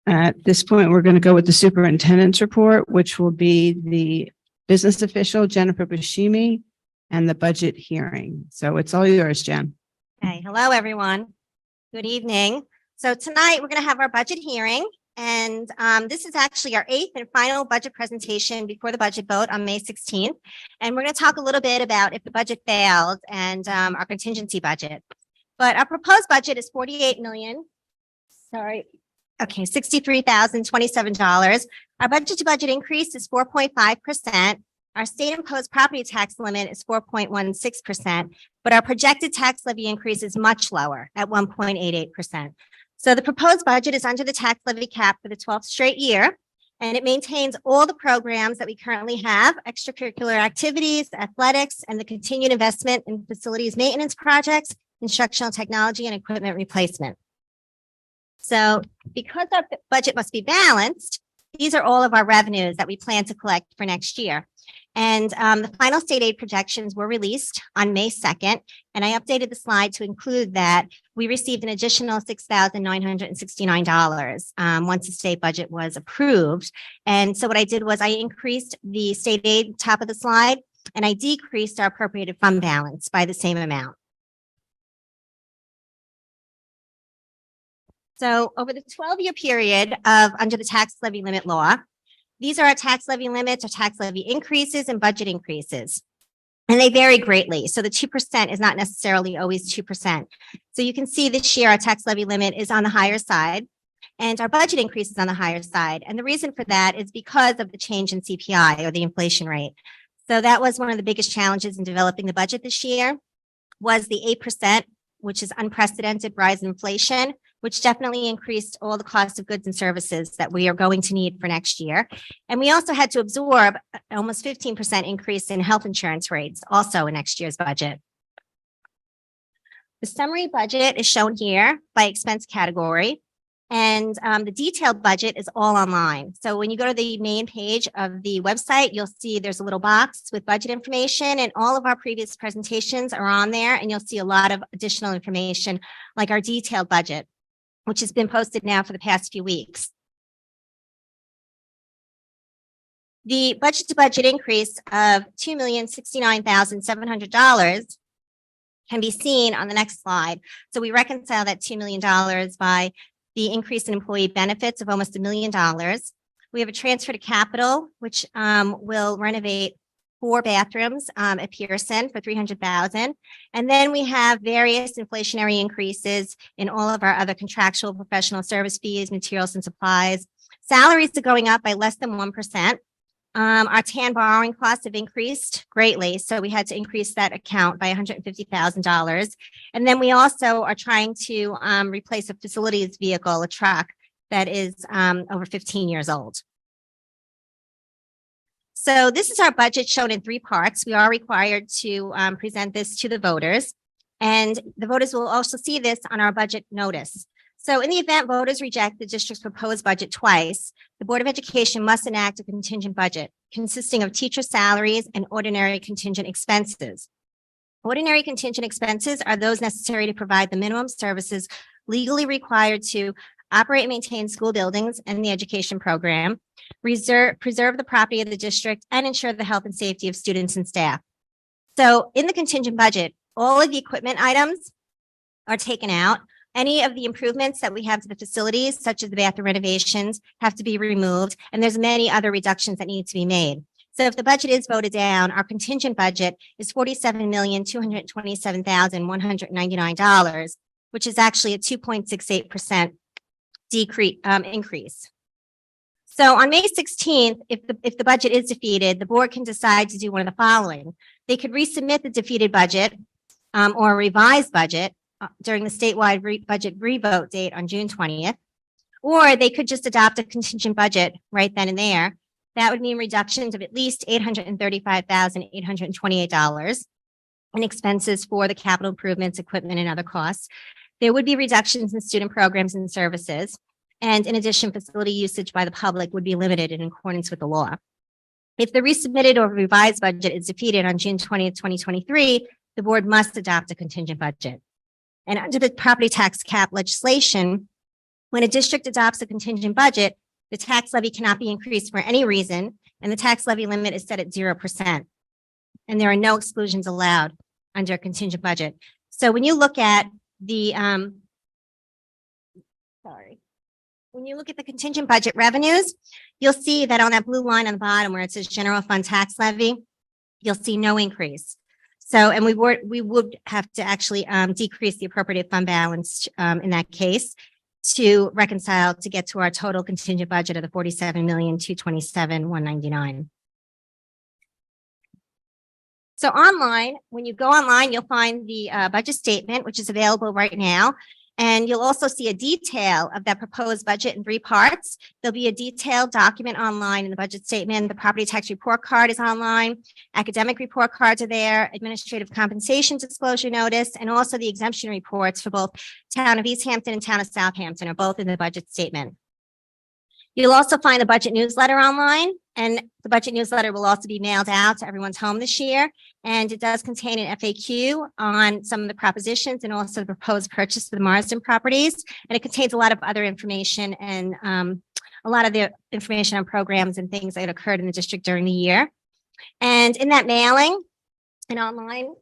At this point, we're going to go with the superintendent's report, which will be the business official, Jennifer Bashimi, and the budget hearing. So it's all yours, Jen. Okay, hello, everyone. Good evening. So tonight we're going to have our budget hearing, and this is actually our 8th and final budget presentation before the budget vote on May 16th. And we're going to talk a little bit about if the budget failed and our contingency budget. But our proposed budget is $63,027. Our budget to budget increase is 4.5%. Our state imposed property tax limit is 4.16%, but our projected tax levy increase is much lower at 1.88%. So the proposed budget is under the tax levy cap for the 12th straight year, and it maintains all the programs that we currently have: extracurricular activities, athletics, and the continued investment in facilities maintenance projects, instructional technology, and equipment replacement. So because our budget must be balanced, these are all of our revenues that we plan to collect for next year. And the final state aid projections were released on May 2nd, and I updated the slide to include that we received an additional $6,969 once the state budget was approved. And so what I did was I increased the state aid top of the slide, and I decreased our appropriated fund balance by the same amount. So over the 12-year period of under the tax levy limit law, these are our tax levy limits, our tax levy increases, and budget increases. And they vary greatly. So the 2% is not necessarily always 2%. So you can see this year our tax levy limit is on the higher side, and our budget increase is on the higher side. And the reason for that is because of the change in CPI, or the inflation rate. So that was one of the biggest challenges in developing the budget this year, was the 8%, which is unprecedented rise in inflation, which definitely increased all the cost of goods and services that we are going to need for next year. And we also had to absorb almost 15% increase in health insurance rates also in next year's budget. The summary budget is shown here by expense category, and the detailed budget is all online. So when you go to the main page of the website, you'll see there's a little box with budget information, and all of our previous presentations are on there, and you'll see a lot of additional information like our detailed budget, which has been posted now for the past few weeks. The budget to budget increase of $2,069,700 can be seen on the next slide. So we reconcile that $2 million by the increase in employee benefits of almost $1 million. We have a transfer to capital, which will renovate 4 bathrooms at Pearson for $300,000. And then we have various inflationary increases in all of our other contractual professional service fees, materials and supplies. Salaries are going up by less than 1%. Our TAN borrowing costs have increased greatly, so we had to increase that account by $150,000. And then we also are trying to replace a facilities vehicle, a truck that is over 15 years old. So this is our budget shown in 3 parts. We are required to present this to the voters, and the voters will also see this on our budget notice. So in the event voters reject the district's proposed budget twice, the Board of Education must enact a contingent budget consisting of teacher salaries and ordinary contingent expenses. Ordinary contingent expenses are those necessary to provide the minimum services legally required to operate and maintain school buildings and the education program, preserve the property of the district, and ensure the health and safety of students and staff. So in the contingent budget, all of the equipment items are taken out. Any of the improvements that we have to the facilities, such as the bathroom renovations, have to be removed, and there's many other reductions that need to be made. So if the budget is voted down, our contingent budget is $47,227,199, which is actually a 2.68% increase. So on May 16th, if the budget is defeated, the board can decide to do one of the following. They could resubmit the defeated budget or a revised budget during the statewide budget revote date on June 20th, or they could just adopt a contingent budget right then and there. That would mean reductions of at least $835,828 in expenses for the capital improvements, equipment, and other costs. There would be reductions in student programs and services. And in addition, facility usage by the public would be limited in accordance with the law. If the resubmitted or revised budget is defeated on June 20th, 2023, the board must adopt a contingent budget. And under the property tax cap legislation, when a district adopts a contingent budget, the tax levy cannot be increased for any reason, and the tax levy limit is set at 0%. And there are no exclusions allowed under a contingent budget. So when you look at the, when you look at the contingent budget revenues, you'll see that on that blue line on the bottom where it says general fund tax levy, you'll see no increase. So, and we would have to actually decrease the appropriate fund balance in that case to reconcile to get to our total contingent budget of the $47,227,199. So online, when you go online, you'll find the budget statement, which is available right now. And you'll also see a detail of that proposed budget in 3 parts. There'll be a detailed document online in the budget statement. The property tax report card is online. Academic report cards are there. Administrative compensation disclosure notice, and also the exemption reports for both Town of East Hampton and Town of Southampton are both in the budget statement. You'll also find the budget newsletter online, and the budget newsletter will also be mailed out to everyone's home this year. And it does contain an FAQ on some of the propositions and also the proposed purchase for the Marsden properties. And it contains a lot of other information and a lot of the information on programs and things that occurred in the district during the year. And in that mailing and online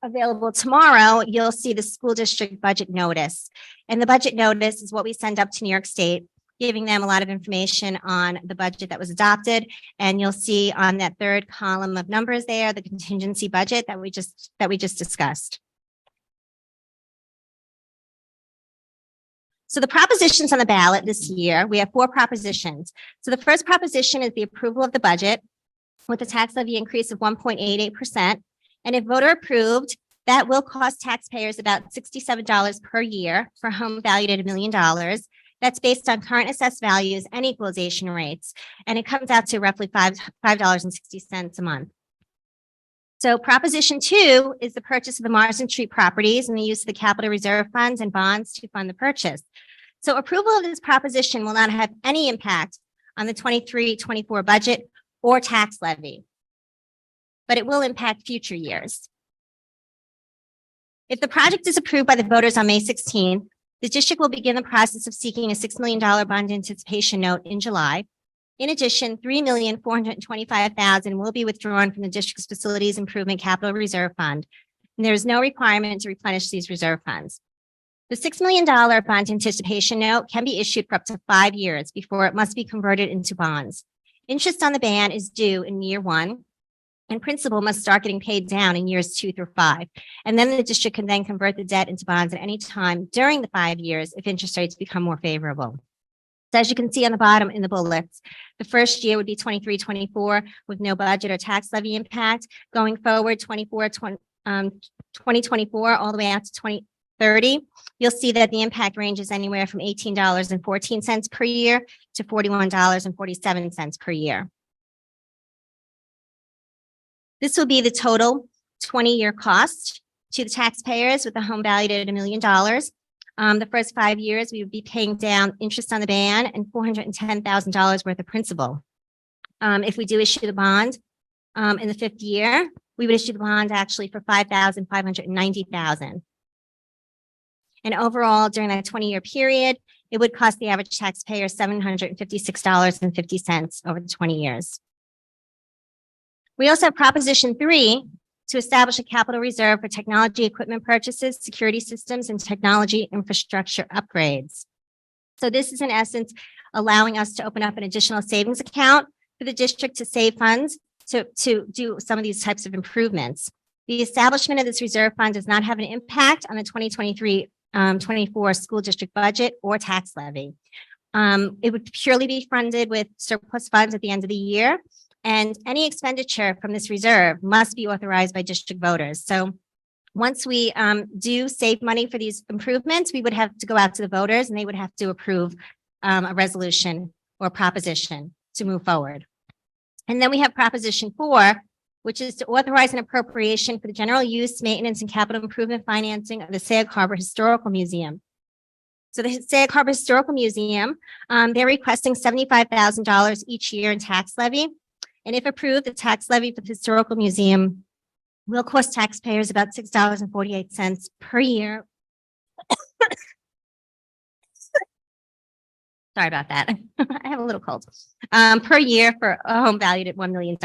available tomorrow, you'll see the school district budget notice. And the budget notice is what we send up to New York State, giving them a lot of information on the budget that was adopted. And you'll see on that 3rd column of numbers there, the contingency budget that we just discussed. So the propositions on the ballot this year, we have 4 propositions. So the first proposition is the approval of the budget with a tax levy increase of 1.88%. And if voter approved, that will cost taxpayers about $67 per year for a home valued at $1 million. That's based on current assessed values and equalization rates. And it comes out to roughly $5.60 a month. So Proposition 2 is the purchase of the Marsden Street properties and the use of the capital reserve funds and bonds to fund the purchase. So approval of this proposition will not have any impact on the 23-24 budget or tax levy, but it will impact future years. If the project is approved by the voters on May 16, the district will begin the process of seeking a $6 million bond anticipation note in July. In addition, $3,425,000 will be withdrawn from the district's Facilities Improvement Capital Reserve Fund, and there is no requirement to replenish these reserve funds. The $6 million bond anticipation note can be issued for up to 5 years before it must be converted into bonds. Interest on the bond is due in year 1, and principal must start getting paid down in years 2 through 5. And then the district can then convert the debt into bonds at any time during the 5 years if interest rates become more favorable. So as you can see on the bottom in the bullets, the first year would be 23-24 with no budget or tax levy impact. Going forward, 2024 all the way out to 2030, you'll see that the impact ranges anywhere from $18.14 per year to $41.47 per year. This will be the total 20-year cost to the taxpayers with a home valued at $1 million. The first 5 years, we would be paying down interest on the bond and $410,000 worth of principal. If we do issue the bond in the 5th year, we would issue the bond actually for $5,590,000. And overall, during that 20-year period, it would cost the average taxpayer $756.50 over the 20 years. We also have Proposition 3 to establish a capital reserve for technology equipment purchases, security systems, and technology infrastructure upgrades. So this is in essence allowing us to open up an additional savings account for the district to save funds to do some of these types of improvements. The establishment of this reserve fund does not have an impact on the 2023-24 school district budget or tax levy. It would purely be funded with surplus funds at the end of the year. And any expenditure from this reserve must be authorized by district voters. So once we do save money for these improvements, we would have to go out to the voters and they would have to approve a resolution or proposition to move forward. And then we have Proposition 4, which is to authorize an appropriation for the general use, maintenance, and capital improvement financing of the Sag Harbor Historical Museum. So the Sag Harbor Historical Museum, they're requesting $75,000 each year in tax levy. And if approved, the tax levy for the Historical Museum will cost taxpayers about $6.48 per year Sorry about that. I have a little cold. Per year for a home valued at $1 million.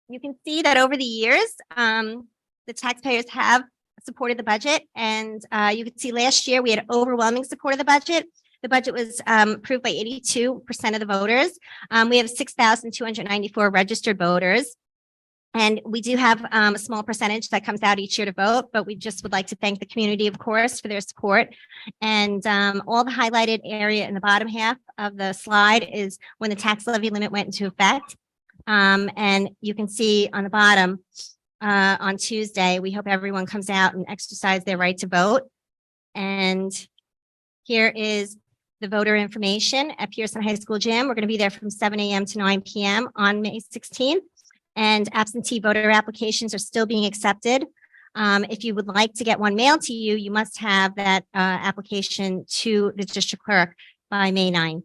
You can see that over the years, the taxpayers have supported the budget. And you can see last year we had overwhelming support of the budget. The budget was approved by 82% of the voters. We have 6,294 registered voters. And we do have a small percentage that comes out each year to vote, but we just would like to thank the community, of course, for their support. And all the highlighted area in the bottom half of the slide is when the tax levy limit went into effect. And you can see on the bottom, on Tuesday, we hope everyone comes out and exercise their right to vote. And here is the voter information at Pearson High School Gym. We're going to be there from 7 a.m. to 9 p.m. on May 16th. And absentee voter applications are still being accepted. If you would like to get one mailed to you, you must have that application to the district clerk by May 9.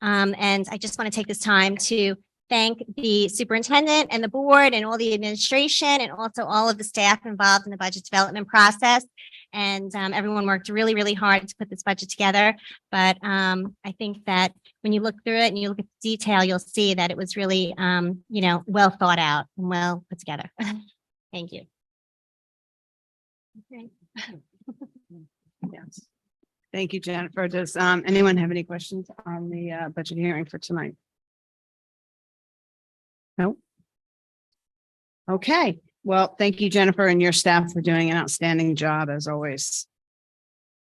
And I just want to take this time to thank the superintendent and the board and all the administration and also all of the staff involved in the budget development process. And everyone worked really, really hard to put this budget together. But I think that when you look through it and you look at the detail, you'll see that it was really, well thought out and well put together. Thank you. Okay. Yes. Thank you, Jennifer. Does anyone have any questions on the budget hearing for tonight? No? Okay. Well, thank you, Jennifer, and your staff for doing an outstanding job as always.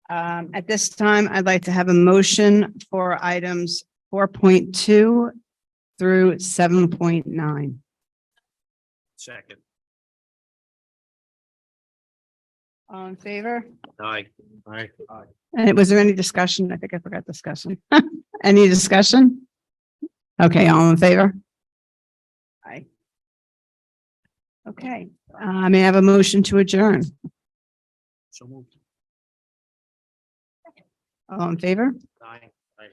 At this time, I'd like to have a motion for items 4.2 through 7.9. Second. All in favor? Aye. Aye. And was there any discussion? I think I forgot discussion. Any discussion? Okay, all in favor? Aye. Okay, may I have a motion to adjourn? So moved. All in favor? Aye. Aye.